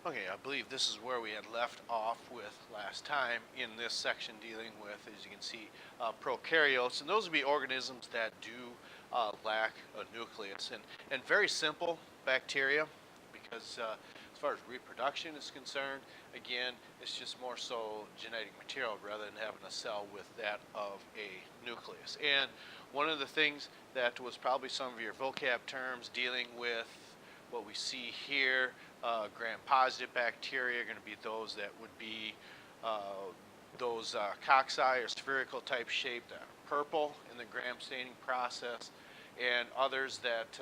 Okay, I believe this is where we had left off with last time in this section dealing with, as you can see, prokaryotes. And those would be organisms that do lack a nucleus. And very simple bacteria, because as far as reproduction is concerned, again, it's just more so genetic material rather than having a cell with that of a nucleus. And one of the things that was probably some of your vocab terms dealing with what we see here, gram-positive bacteria are going to be those that would be those cocci or spherical type shape that are purple in the gram staining process, and others that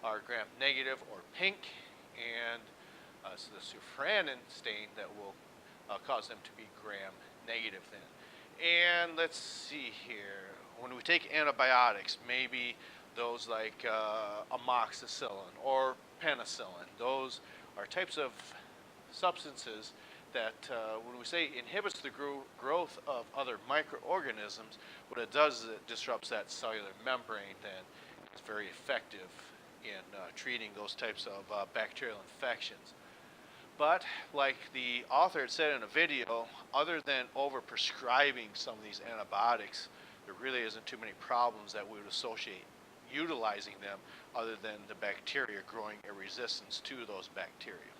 are gram-negative or pink, and it's the sufranin stain that will cause them to be gram-negative then. And let's see here, when we take antibiotics, maybe those like amoxicillin or penicillin, those are types of substances that when we say inhibits the growth of other microorganisms, what it does is it disrupts that cellular membrane. Then it's very effective in treating those types of bacterial infections. But like the author had said in a video, other than overprescribing some of these antibiotics, there really isn't too many problems that we would associate utilizing them other than the bacteria growing a resistance to those bacteria.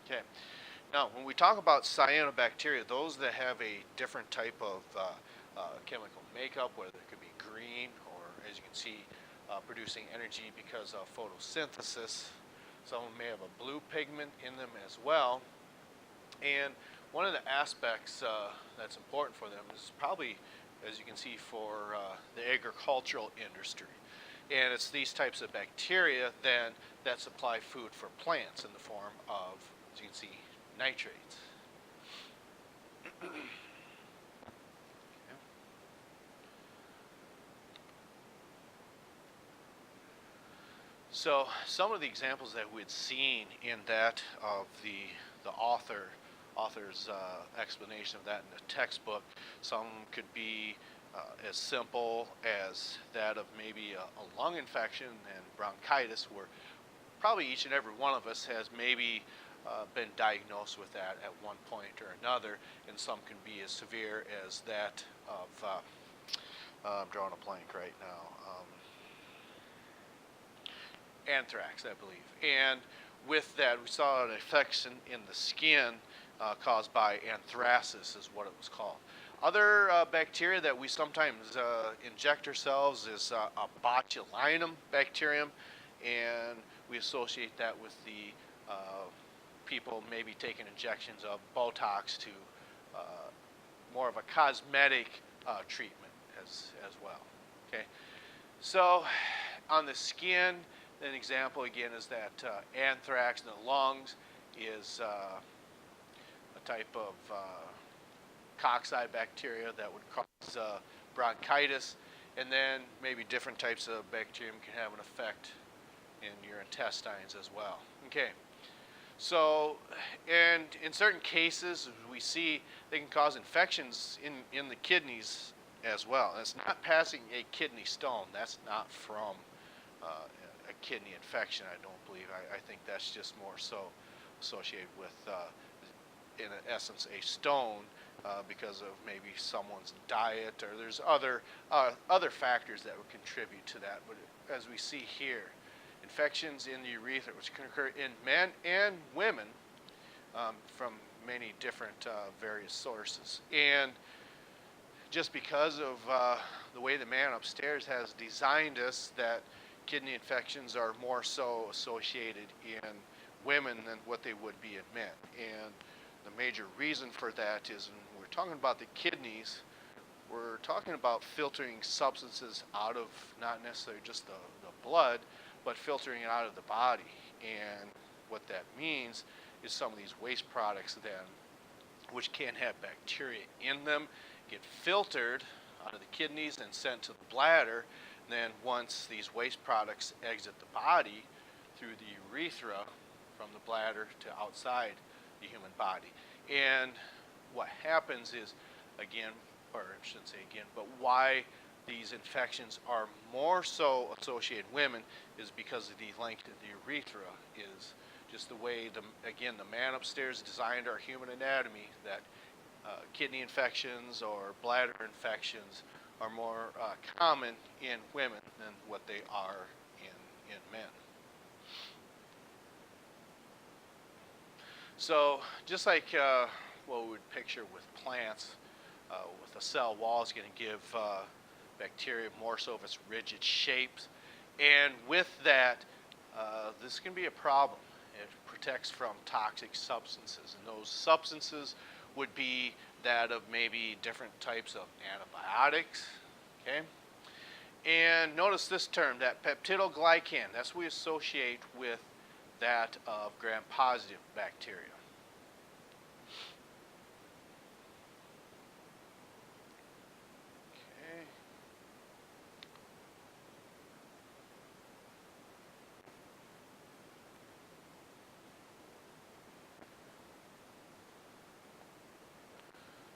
Okay. Now, when we talk about cyanobacteria, those that have a different type of chemical makeup, whether it could be green or, as you can see, producing energy because of photosynthesis. Some of them may have a blue pigment in them as well. And one of the aspects that's important for them is probably, as you can see, for the agricultural industry. And it's these types of bacteria then that supply food for plants in the form of, as you can see, nitrates. Okay. So some of the examples that we'd seen in that of the author's explanation of that in the textbook, some could be as simple as that of maybe a lung infection and bronchitis, where probably each and every one of us has maybe been diagnosed with that at one point or another, and some can be as severe as that of, I'm drawing a blank right now, anthrax, I believe. And with that, we saw an infection in the skin caused by anthracis is what it was called. Other bacteria that we sometimes inject ourselves is a botulinum bacterium, and we associate that with the people maybe taking injections of Botox to more of a cosmetic treatment as well. Okay, so on the skin, an example again is that anthrax in the lungs is a type of cocci bacteria that would cause bronchitis, and then maybe different types of bacterium can have an effect in your intestines as well. Okay, so and in certain cases we see they can cause infections in the kidneys as well. And it's not passing a kidney stone. That's not from a kidney infection, I don't believe. I think that's just more so associated with in essence a stone because of maybe someone's diet, or there's other factors that would contribute to that. But as we see here, infections in the urethra, which can occur in men and women from many different various sources. And just because of the way the man upstairs has designed us, that kidney infections are more so associated in women than what they would be in men. And the major reason for that is when we're talking about the kidneys, we're talking about filtering substances out of not necessarily just the blood, but filtering it out of the body. And what that means is some of these waste products then, which can have bacteria in them, get filtered out of the kidneys and sent to the bladder. And then once these waste products exit the body through the urethra from the bladder to outside the human body. And what happens is, again, or I shouldn't say again, but why these infections are more so associated in women is because of the length of the urethra is just the way, again, the man upstairs designed our human anatomy, that kidney infections or bladder infections are more common in women than what they are in men. So just like what we would picture with plants, with a cell wall is going to give bacteria more so of its rigid shapes. And with that, this can be a problem. It protects from toxic substances, and those substances would be that of maybe different types of antibiotics, okay? And notice this term, that peptidoglycan, that's what we associate with that of gram-positive bacteria. Okay.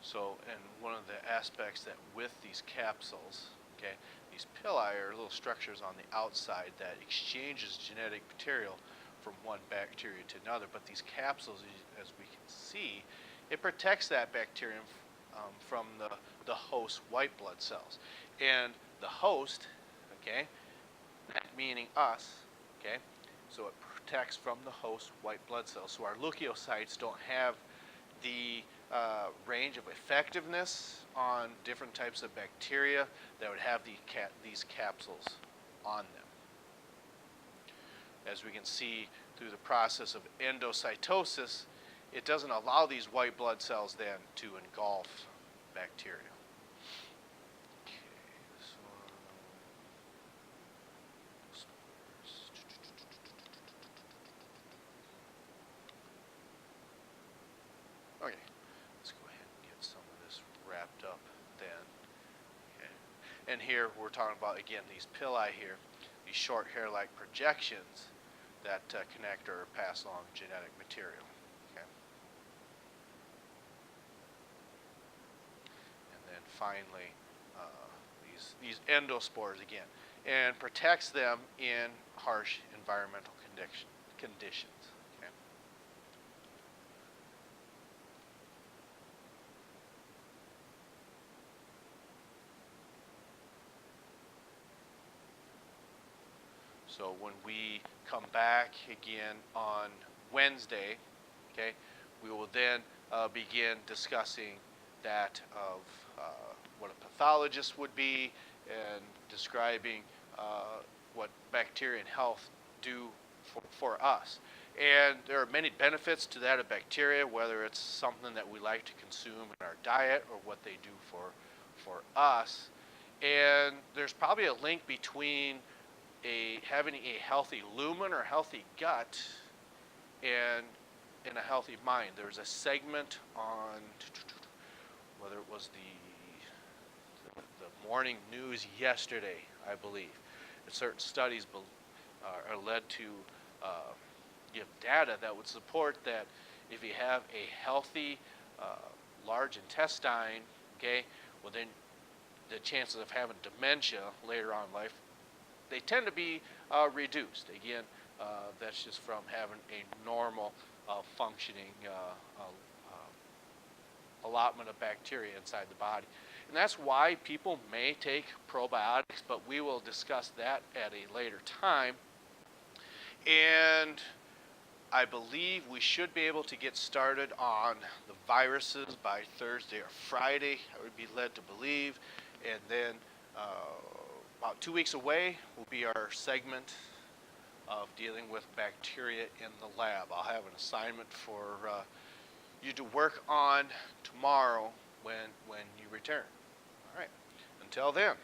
So, and one of the aspects that with these capsules, okay, these pili are little structures on the outside that exchanges genetic material from one bacteria to another. But these capsules, as we can see, it protects that bacterium from the host white blood cells. And the host, okay, that meaning us, okay, so it protects from the host white blood cells. So our leukocytes don't have the range of effectiveness on different types of bacteria that would have these capsules on them. As we can see through the process of endocytosis, it doesn't allow these white blood cells then to engulf bacteria. Okay, okay, let's go ahead and get some of this wrapped up then. Okay. And here we're talking about, again, these pili here, these short hair-like projections that connect or pass along genetic material. Okay. And then finally, these endospores again, and protects them in harsh environmental conditions. Okay. So when we come back again on Wednesday, okay, we will then begin discussing that of what a pathologist would be and describing what bacteria and health do for us. And there are many benefits to that of bacteria, whether it's something that we like to consume in our diet or what they do for us. And there's probably a link between having a healthy lumen or healthy gut and a healthy mind. There was a segment on whether it was the morning news yesterday, I believe, that certain studies are led to give data that would support that if you have a healthy large intestine, okay, well then the chances of having dementia later on in life, they tend to be reduced. Again, that's just from having a normal functioning allotment of bacteria inside the body. And that's why people may take probiotics, but we will discuss that at a later time. And I believe we should be able to get started on the viruses by Thursday or Friday, I would be led to believe. And then about 2 weeks away will be our segment of dealing with bacteria in the lab. I'll have an assignment for you to work on tomorrow when you return. All right. Until then.